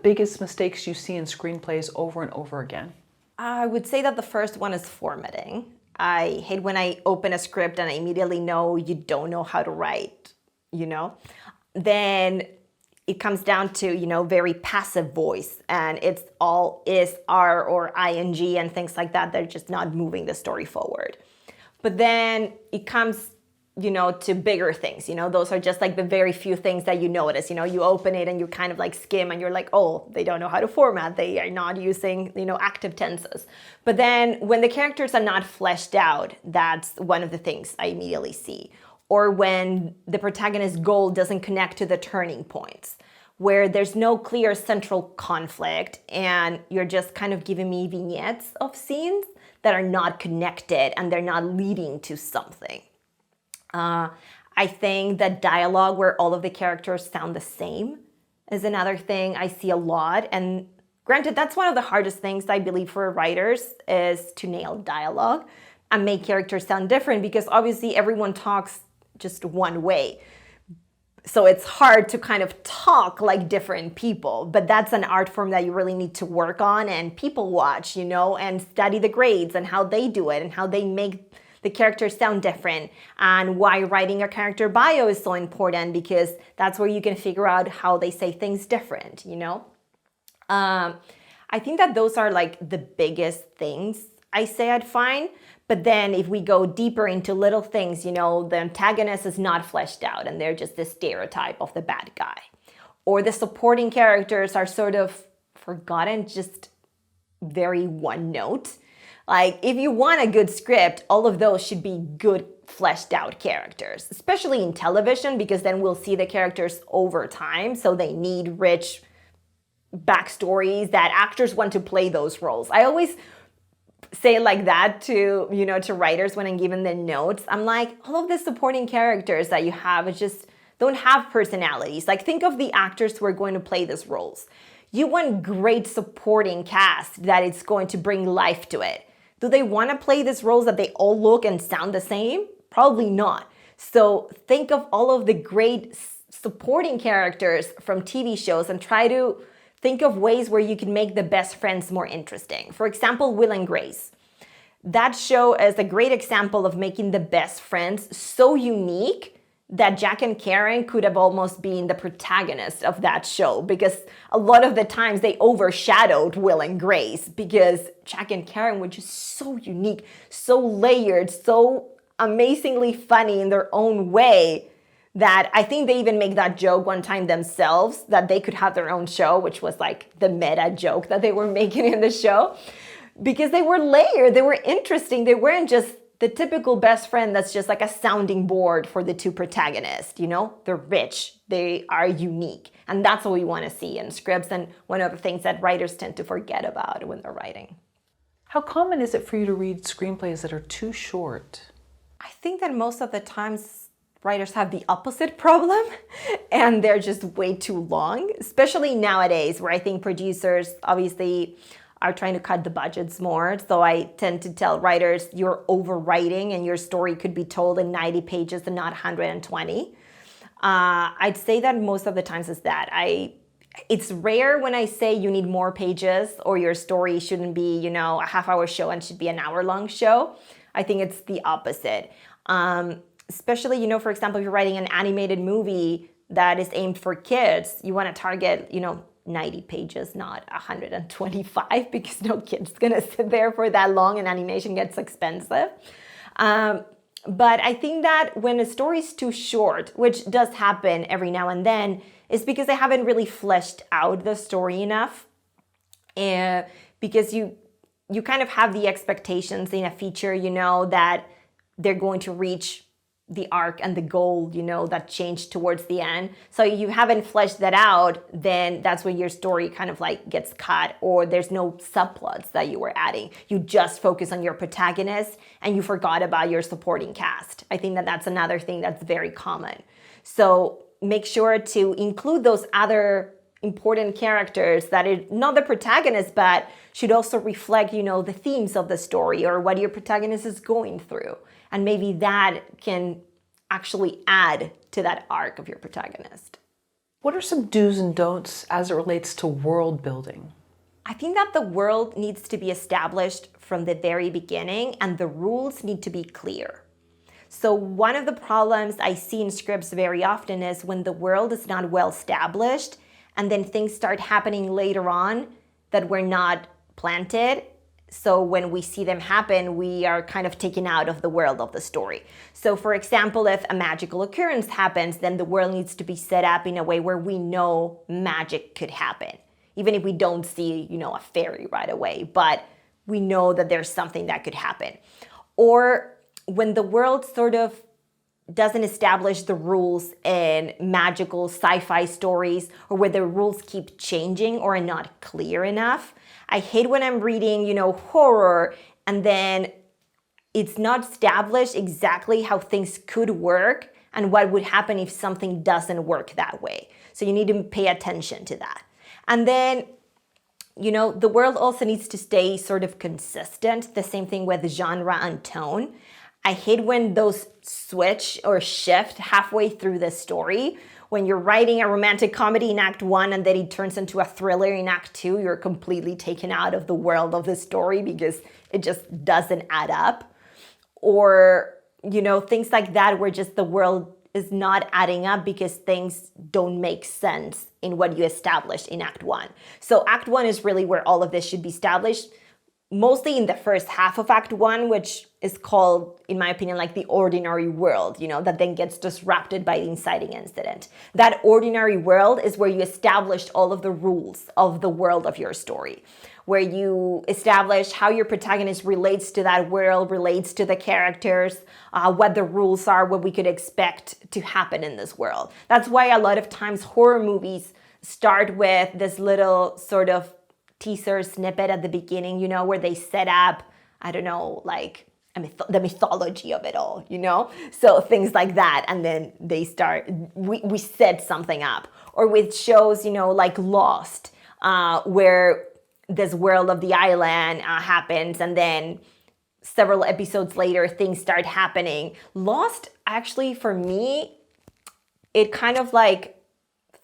biggest mistakes you see in screenplays over and over again? I would say that the first one is formatting. I hate when I open a script and I immediately know you don't know how to write, Then it comes down to, very passive voice, and it's all is, are, or ing and things like that. They're just not moving the story forward. But then it comes, to bigger things, those are just like the very few things that you notice, you open it and you kind of like skim and you're like, oh, they don't know how to format. They are not using, active tenses. But then when the characters are not fleshed out, that's one of the things I immediately see. Or when the protagonist's goal doesn't connect to the turning points, where there's no clear central conflict and you're just kind of giving me vignettes of scenes that are not connected and they're not leading to something. I think that dialogue where all of the characters sound the same is another thing I see a lot. And granted, that's one of the hardest things I believe for writers is to nail dialogue and make characters sound different, because obviously everyone talks just one way. So it's hard to kind of talk like different people, but that's an art form that you really need to work on and people watch, and study the grades and how they do it and how they make the characters sound different, and why writing a character bio is so important, because that's where you can figure out how they say things different, I think that those are like the biggest things I say I'd find. But then if we go deeper into little things, the antagonist is not fleshed out and they're just the stereotype of the bad guy. Or the supporting characters are sort of forgotten, just very one note. Like, if you want a good script, all of those should be good fleshed out characters, especially in television, because then we'll see the characters over time. So they need rich backstories that actors want to play those roles. I always say it like that to, to writers when I'm giving them notes. I'm like, all of the supporting characters that you have is just don't have personalities. Like, think of the actors who are going to play these roles. You want great supporting cast that it's going to bring life to it. Do they want to play these roles that they all look and sound the same? Probably not. So think of all of the great supporting characters from TV shows and try to think of ways where you can make the best friends more interesting. For example, Will and Grace. That show is a great example of making the best friends so unique that Jack and Karen could have almost been the protagonist of that show, because a lot of the times they overshadowed Will and Grace, because Jack and Karen were just so unique, so layered, so amazingly funny in their own way, that I think they even make that joke one time themselves, that they could have their own show, which was like the meta joke that they were making in the show, because they were layered, they were interesting, they weren't just the typical best friend that's just like a sounding board for the two protagonists, They're rich, they are unique, and that's what we want to see in scripts, and one of the things that writers tend to forget about when they're writing. How common is it for you to read screenplays that are too short? I think that most of the times writers have the opposite problem and they're just way too long, especially nowadays, where I think producers obviously are trying to cut the budgets more. So I tend to tell writers, you're overwriting and your story could be told in 90 pages and not 120. I'd say that most of the times is that. It's rare when I say you need more pages or your story shouldn't be, a half-hour show and should be an hour-long show. I think it's the opposite. Especially, for example, if you're writing an animated movie that is aimed for kids, you want to target, 90 pages, not 125, because no kid's gonna sit there for that long and animation gets expensive. But I think that when a story is too short, which does happen every now and then, is because they haven't really fleshed out the story enough. Because you kind of have the expectations in a feature, that they're going to reach the arc and the goal, that changed towards the end. So you haven't fleshed that out, then that's when your story kind of like gets cut, or there's no subplots that you were adding. You just focus on your protagonist and you forgot about your supporting cast. I think that that's another thing that's very common. So make sure to include those other important characters that are not the protagonist, but should also reflect, the themes of the story or what your protagonist is going through. And maybe that can actually add to that arc of your protagonist. What are some do's and don'ts as it relates to world building? I think that the world needs to be established from the very beginning and the rules need to be clear. So one of the problems I see in scripts very often is when the world is not well established and then things start happening later on that were not planted. So when we see them happen, we are kind of taken out of the world of the story. So for example, if a magical occurrence happens, then the world needs to be set up in a way where we know magic could happen. Even if we don't see, a fairy right away, but we know that there's something that could happen. Or when the world sort of doesn't establish the rules in magical sci-fi stories, or where the rules keep changing or are not clear enough. I hate when I'm reading, horror, and then it's not established exactly how things could work and what would happen if something doesn't work that way. So you need to pay attention to that. And then, the world also needs to stay sort of consistent. The same thing with genre and tone. I hate when those switch or shift halfway through the story. When you're writing a romantic comedy in Act 1 and then it turns into a thriller in Act 2, you're completely taken out of the world of the story because it just doesn't add up. Or, things like that where just the world is not adding up because things don't make sense in what you established in Act 1. So Act 1 is really where all of this should be established, mostly in the first half of Act 1, which is called, in my opinion, like the ordinary world, that then gets disrupted by the inciting incident. That ordinary world is where you established all of the rules of the world of your story, where you establish how your protagonist relates to that world, relates to the characters, what the rules are, what we could expect to happen in this world. That's why a lot of times horror movies start with this little sort of teaser snippet at the beginning, where they set up, like the mythology of it all, So things like that. And then they start, we set something up. Or with shows, like Lost, where this world of the island happens and then several episodes later, things start happening. Lost, actually, for me, it kind of like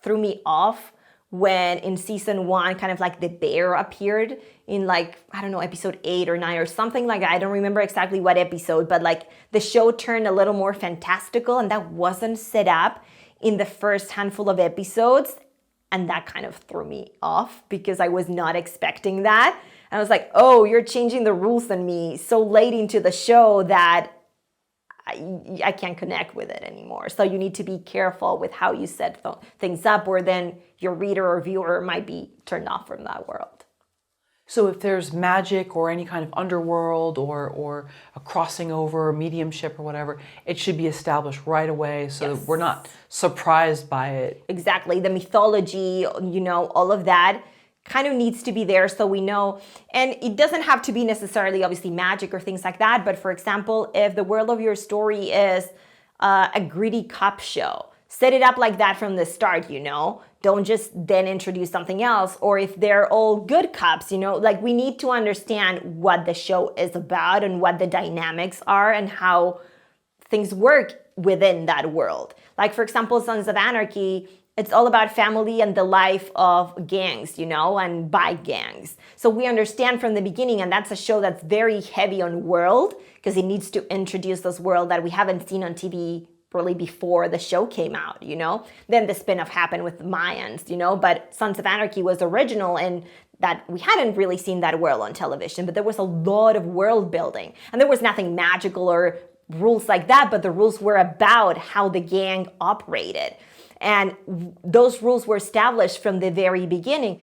threw me off when in season 1, kind of like the bear appeared in episode 8 or 9 or something like that. I don't remember exactly what episode, but like the show turned a little more fantastical and that wasn't set up in the first handful of episodes. And that kind of threw me off because I was not expecting that. And I was like, oh, you're changing the rules on me so late into the show that I can't connect with it anymore. So you need to be careful with how you set things up, or then your reader or viewer might be turned off from that world. So if there's magic or any kind of underworld or a crossing over, mediumship or whatever, it should be established right away so that we're not surprised by it. Exactly. The mythology, all of that kind of needs to be there so we know. And it doesn't have to be necessarily obviously magic or things like that. But for example, if the world of your story is a gritty cop show, set it up like that from the start, Don't just then introduce something else. Or if they're all good cops, we need to understand what the show is about and what the dynamics are and how things work within that world. Like, for example, Sons of Anarchy, it's all about family and the life of gangs, and by gangs. So we understand from the beginning, and that's a show that's very heavy on world because it needs to introduce this world that we haven't seen on TV really before the show came out, Then the spin-off happened with Mayans, but Sons of Anarchy was original in that we hadn't really seen that world on television, but there was a lot of world building. And there was nothing magical or rules like that, but the rules were about how the gang operated. And those rules were established from the very beginning.